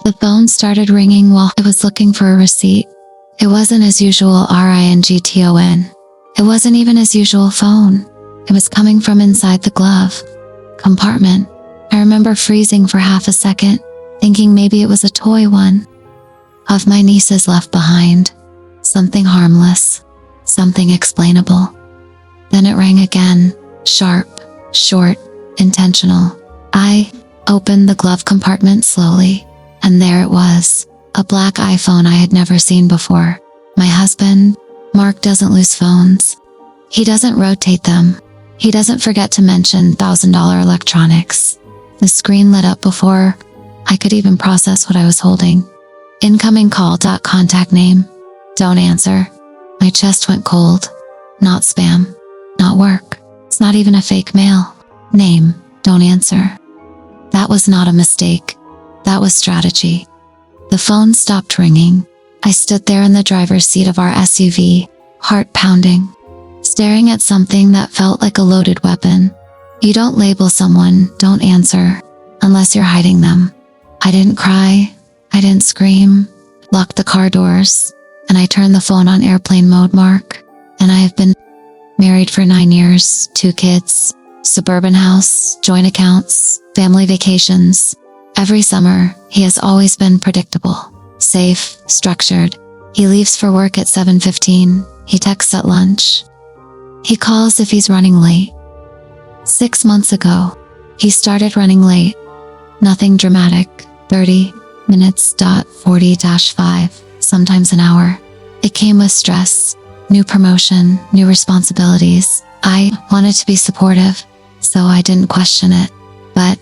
The phone started ringing while I was looking for a receipt. It wasn't his usual rington. It wasn't even his usual phone. It was coming from inside the glove compartment. I remember freezing for half a second, thinking maybe it was a toy one of my nieces left behind. Something harmless, something explainable. Then it rang again, sharp, short, intentional. I opened the glove compartment slowly, and there it was, a black iPhone I had never seen before. My husband, Mark, doesn't lose phones. He doesn't rotate them. He doesn't forget to mention $1,000 electronics. The screen lit up before I could even process what I was holding. Incoming call. Contact name. Don't answer. My chest went cold. Not spam. Not work. It's not even a fake mail. Name. Don't answer. That was not a mistake. That was strategy. The phone stopped ringing. I stood there in the driver's seat of our SUV, heart pounding, staring at something that felt like a loaded weapon. You don't label someone, don't answer, unless you're hiding them. I didn't cry. I didn't scream. Locked the car doors, and I turned the phone on airplane mode. Mark and I have been married for 9 years, 2 kids, suburban house, joint accounts, family vacations. Every summer, he has always been predictable, safe, structured. He leaves for work at 7:15. He texts at lunch. He calls if he's running late. 6 months ago, he started running late. Nothing dramatic, 30 minutes, 40-5, sometimes an hour. It came with stress, new promotion, new responsibilities. I wanted to be supportive, so I didn't question it. But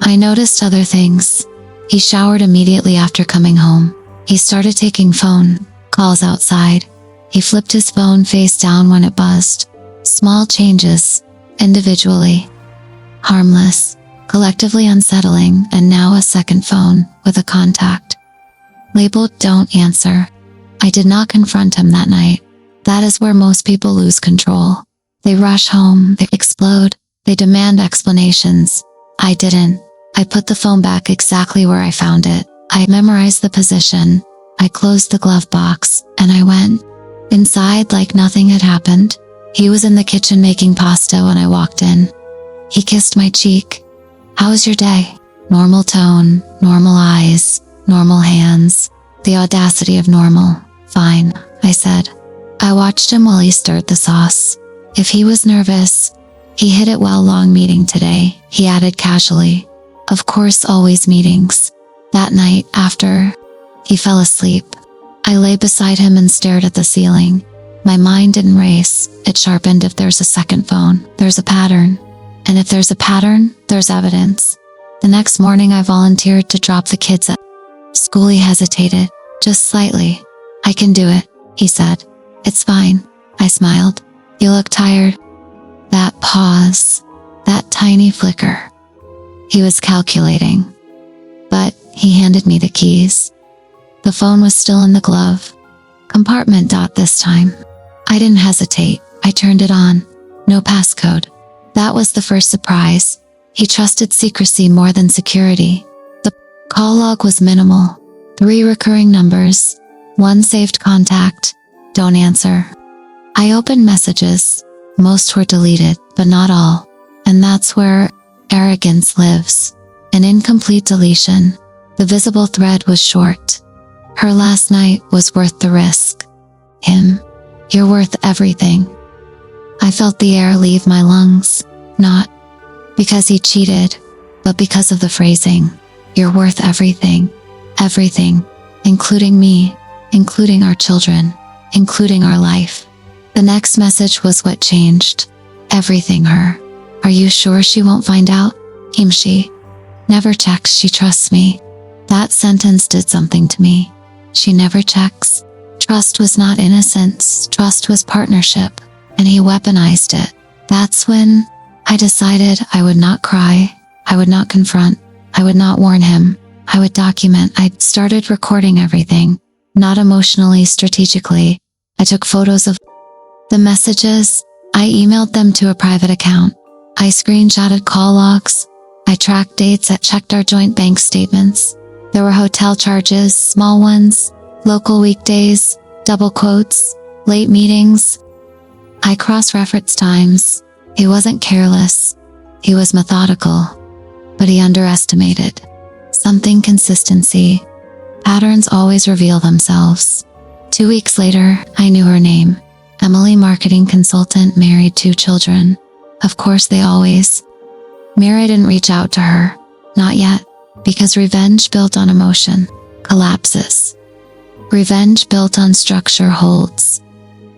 I noticed other things. He showered immediately after coming home. He started taking phone calls outside. He flipped his phone face down when it buzzed. Small changes, individually harmless, collectively unsettling, and now a second phone with a contact labeled "Don't answer." I did not confront him that night. That is where most people lose control. They rush home, they explode, they demand explanations. I didn't. I put the phone back exactly where I found it. I memorized the position. I closed the glove box, and I went inside like nothing had happened. He was in the kitchen making pasta when I walked in. He kissed my cheek. "How was your day?" Normal tone, normal eyes, normal hands. The audacity of normal. "Fine," I said. I watched him while he stirred the sauce. If he was nervous, he hid it well. "Long meeting today," he added casually. "Of course, always meetings." That night, after he fell asleep, I lay beside him and stared at the ceiling. My mind didn't race. It sharpened. If there's a second phone, there's a pattern. And if there's a pattern, there's evidence. The next morning, I volunteered to drop the kids at school. He hesitated, just slightly. "I can do it," he said. "It's fine." I smiled. "You look tired." That pause, that tiny flicker. He was calculating. But he handed me the keys. The phone was still in the glove compartment. This time, I didn't hesitate. I turned it on. No passcode. That was the first surprise. He trusted secrecy more than security. The call log was minimal. 3 recurring numbers. 1 saved contact. Don't answer. I opened messages. Most were deleted, but not all. And that's where arrogance lives. An incomplete deletion. The visible thread was short. "Her last night was worth the risk." Him. "You're worth everything." I felt the air leave my lungs. Not because he cheated, but because of the phrasing. "You're worth everything." Everything. Including me. Including our children. Including our life. The next message was what changed. Everything. Her. "Are you sure she won't find out?" Him. "She never checks. She trusts me." That sentence did something to me. She never checks. Trust was not innocence. Trust was partnership. And he weaponized it. That's when I decided I would not cry. I would not confront. I would not warn him. I would document. I started recording everything. Not emotionally, strategically. I took photos of the messages. I emailed them to a private account. I screenshotted call logs. I tracked dates. I checked our joint bank statements. There were hotel charges, small ones, local weekdays, double quotes, late meetings. I cross-referenced times. He wasn't careless. He was methodical. But he underestimated. Something consistency. Patterns always reveal themselves. 2 weeks later, I knew her name. Emily, marketing consultant, married, 2 children. Of course they always. Mira didn't reach out to her. Not yet. Because revenge built on emotion collapses. Revenge built on structure holds.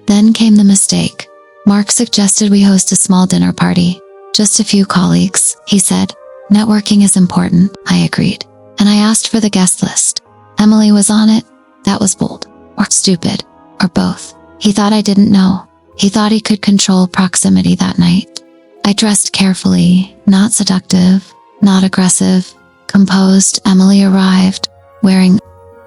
Then came the mistake. Mark suggested we host a small dinner party. Just a few colleagues, he said. Networking is important, I agreed. And I asked for the guest list. Emily was on it. That was bold. Or stupid. Or both. He thought I didn't know. He thought he could control proximity that night. I dressed carefully, not seductive, not aggressive. Composed. Emily arrived, wearing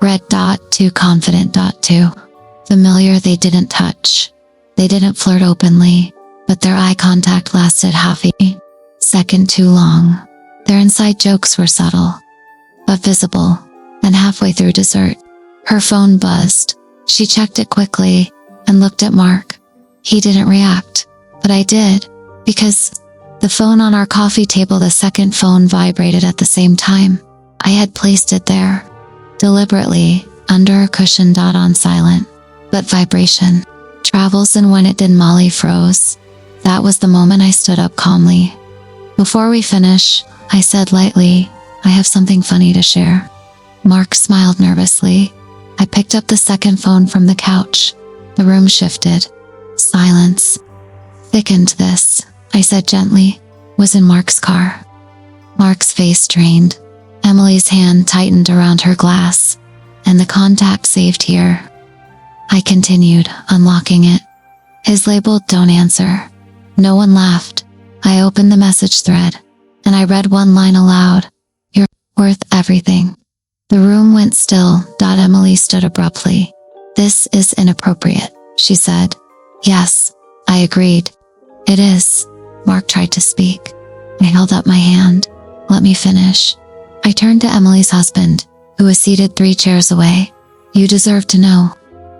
red .2 confident .2. Familiar. They didn't touch. They didn't flirt openly, but their eye contact lasted half a second too long. Their inside jokes were subtle, but visible, and halfway through dessert, her phone buzzed. She checked it quickly and looked at Mark. He didn't react, but I did, because the phone on our coffee table, the second phone, vibrated at the same time. I had placed it there, deliberately, under a cushion. On silent, but vibration travels, and when it did, Molly froze. That was the moment I stood up calmly. Before we finish, I said lightly, I have something funny to share. Mark smiled nervously. I picked up the second phone from the couch. The room shifted. Silence thickened. This, I said gently, was in Mark's car. Mark's face strained. Emily's hand tightened around her glass, and the contact saved here. I continued, unlocking it. His labeled "Don't answer." No one laughed. I opened the message thread, and I read one line aloud. You're worth everything. The room went still. Emily stood abruptly. This is inappropriate, she said. Yes, I agreed. It is. Mark tried to speak. I held up my hand. Let me finish. I turned to Emily's husband, who was seated 3 chairs away. You deserve to know.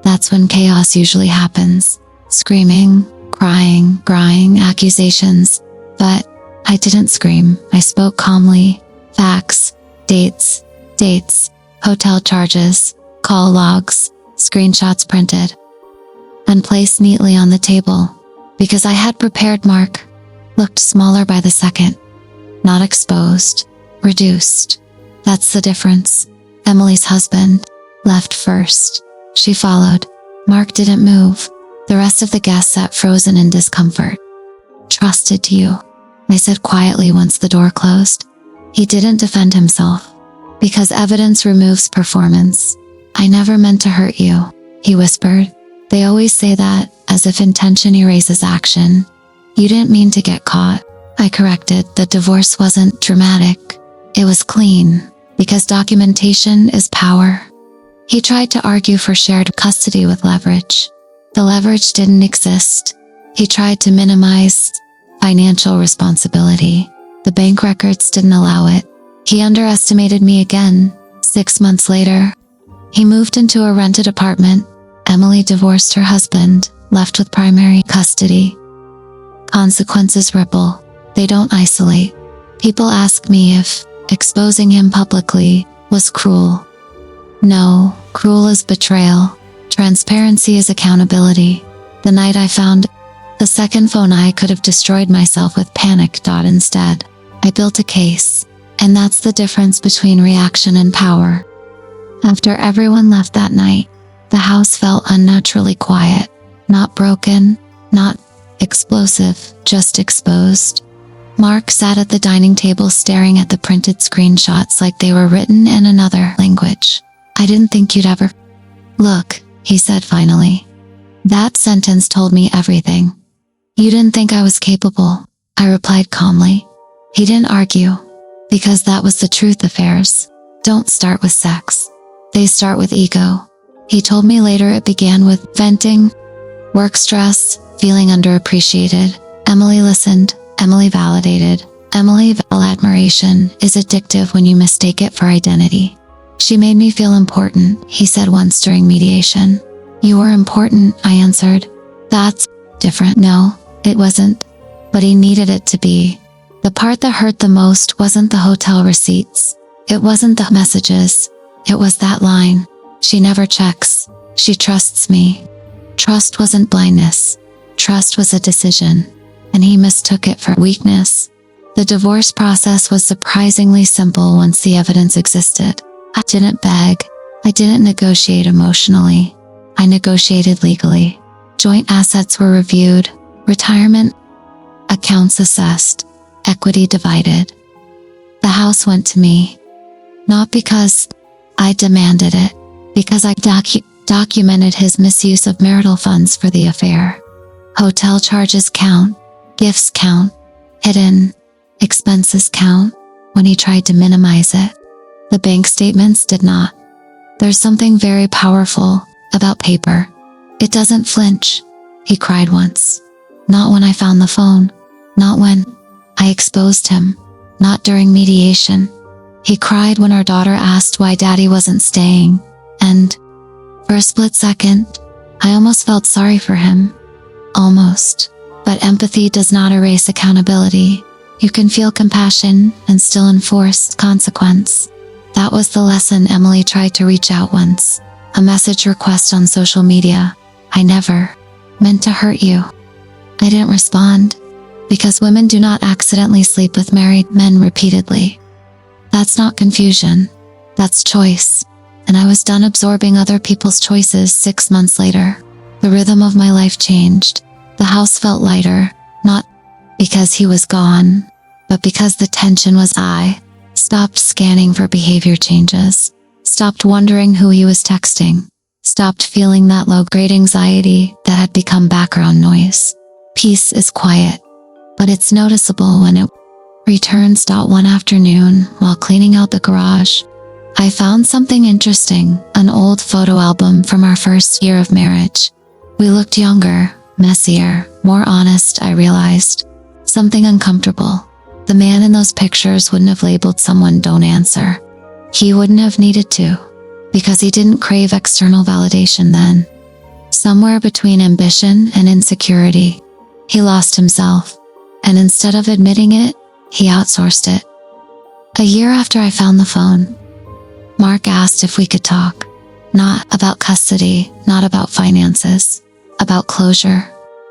That's when chaos usually happens. Screaming, crying, accusations. But I didn't scream. I spoke calmly. Facts, dates, hotel charges, call logs, screenshots printed, and placed neatly on the table. Because I had prepared. Mark looked smaller by the second. Not exposed, reduced. That's the difference. Emily's husband left first. She followed. Mark didn't move. The rest of the guests sat frozen in discomfort. Trusted you, I said quietly once the door closed. He didn't defend himself. Because evidence removes performance. I never meant to hurt you, he whispered. They always say that, as if intention erases action. You didn't mean to get caught. I corrected. The divorce wasn't dramatic. It was clean, because documentation is power. He tried to argue for shared custody with leverage. The leverage didn't exist. He tried to minimize financial responsibility. The bank records didn't allow it. He underestimated me again. 6 months later, he moved into a rented apartment. Emily divorced her husband, left with primary custody. Consequences ripple. They don't isolate. People ask me if exposing him publicly was cruel. No, cruel is betrayal. Transparency is accountability. The night I found the second phone, I could have destroyed myself with panic. Instead, I built a case. And that's the difference between reaction and power. After everyone left that night, the house felt unnaturally quiet. Not broken, not explosive, just exposed. Mark sat at the dining table staring at the printed screenshots like they were written in another language. I didn't think you'd ever... Look, he said finally. That sentence told me everything. You didn't think I was capable, I replied calmly. He didn't argue, because that was the truth. Affairs don't start with sex. They start with ego. He told me later it began with venting, work stress, feeling underappreciated. Emily listened. Emily validated. Admiration is addictive when you mistake it for identity. She made me feel important, he said once during mediation. You were important, I answered. That's different. No, it wasn't. But he needed it to be. The part that hurt the most wasn't the hotel receipts. It wasn't the messages. It was that line. She never checks. She trusts me. Trust wasn't blindness. Trust was a decision. And he mistook it for weakness. The divorce process was surprisingly simple once the evidence existed. I didn't beg. I didn't negotiate emotionally. I negotiated legally. Joint assets were reviewed. Retirement accounts assessed. Equity divided. The house went to me. Not because I demanded it, because I documented his misuse of marital funds for the affair. Hotel charges count. Gifts count. Hidden expenses count. When he tried to minimize it, the bank statements did not. There's something very powerful about paper. It doesn't flinch. He cried once. Not when I found the phone. Not when I exposed him. Not during mediation. He cried when our daughter asked why Daddy wasn't staying. And for a split second, I almost felt sorry for him. Almost. But empathy does not erase accountability. You can feel compassion and still enforce consequence. That was the lesson Emily tried to reach out once. A message request on social media. I never meant to hurt you. I didn't respond because women do not accidentally sleep with married men repeatedly. That's not confusion. That's choice. And I was done absorbing other people's choices 6 months later. The rhythm of my life changed. The house felt lighter, not because he was gone, but because the tension was I stopped scanning for behavior changes, stopped wondering who he was texting, stopped feeling that low-grade anxiety that had become background noise. Peace is quiet, but it's noticeable when it returns. One afternoon, while cleaning out the garage, I found something interesting, an old photo album from our first year of marriage. We looked younger, messier, more honest, I realized. Something uncomfortable. The man in those pictures wouldn't have labeled someone "don't answer." He wouldn't have needed to, because he didn't crave external validation then. Somewhere between ambition and insecurity, he lost himself, and instead of admitting it, he outsourced it. A year after I found the phone, Mark asked if we could talk. Not about custody, not about finances, about closure.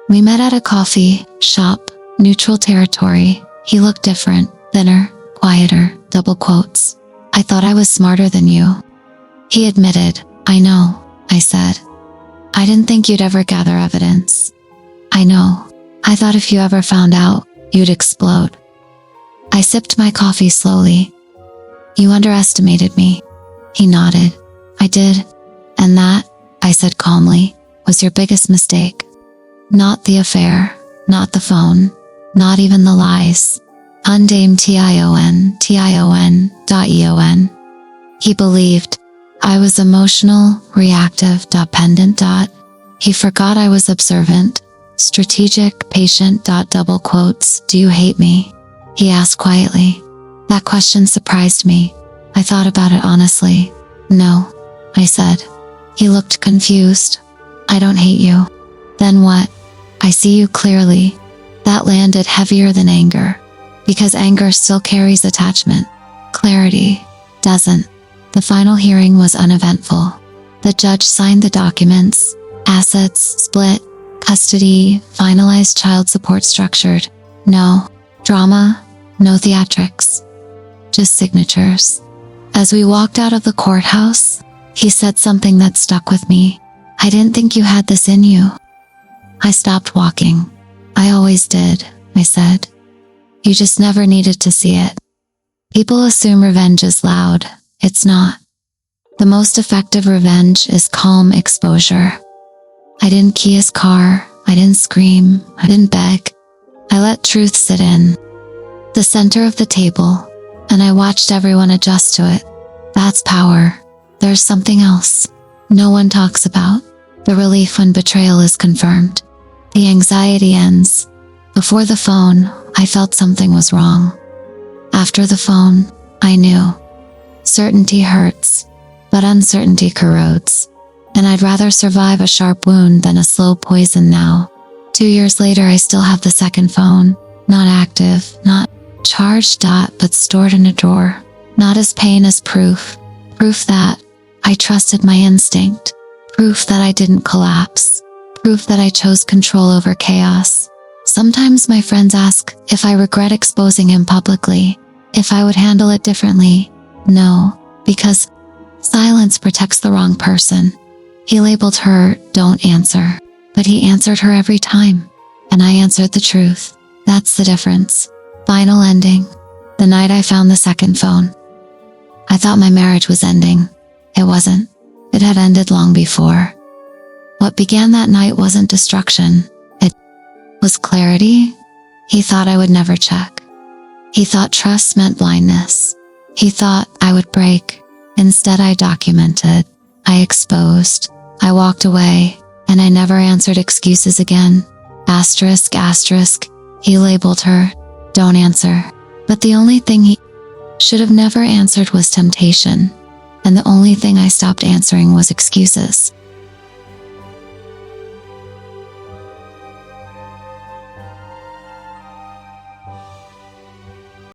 We met at a coffee shop, neutral territory. He looked different, thinner, quieter, double quotes. I thought I was smarter than you. He admitted. I know, I said. I didn't think you'd ever gather evidence. I know. I thought if you ever found out, you'd explode. I sipped my coffee slowly. You underestimated me. He nodded. I did. And that, I said calmly, was your biggest mistake. Not the affair, not the phone, not even the lies. Tion. He believed I was emotional, reactive, dependent. He forgot I was observant, strategic, patient. Double quotes. Do you hate me? He asked quietly. That question surprised me. I thought about it honestly. No, I said. He looked confused. I don't hate you. Then what? I see you clearly. That landed heavier than anger, because anger still carries attachment. Clarity doesn't. The final hearing was uneventful. The judge signed the documents, assets split, custody, finalized, child support structured. No drama, no theatrics, just signatures. As we walked out of the courthouse, he said something that stuck with me. I didn't think you had this in you. I stopped walking. I always did, I said. You just never needed to see it. People assume revenge is loud. It's not. The most effective revenge is calm exposure. I didn't key his car. I didn't scream. I didn't beg. I let truth sit in the center of the table, and I watched everyone adjust to it. That's power. There's something else no one talks about. The relief when betrayal is confirmed. The anxiety ends. Before the phone, I felt something was wrong. After the phone, I knew. Certainty hurts. but uncertainty corrodes. And I'd rather survive a sharp wound than a slow poison now. 2 years later, I still have the second phone. Not active, not charged, but stored in a drawer. Not as pain as proof. Proof that I trusted my instinct. Proof that I didn't collapse. Proof that I chose control over chaos. Sometimes my friends ask if I regret exposing him publicly, if I would handle it differently. No, because silence protects the wrong person. He labeled her, "Don't answer." But he answered her every time. And I answered the truth. That's the difference. Final ending. The night I found the second phone. I thought my marriage was ending. It wasn't. It had ended long before. What began that night wasn't destruction. It was clarity. He thought I would never check. He thought trust meant blindness. He thought I would break. Instead, I documented. I exposed. I walked away, and I never answered excuses again. Asterisk, asterisk. He labeled her, "Don't answer." But the only thing he should have never answered was temptation. And the only thing I stopped answering was excuses.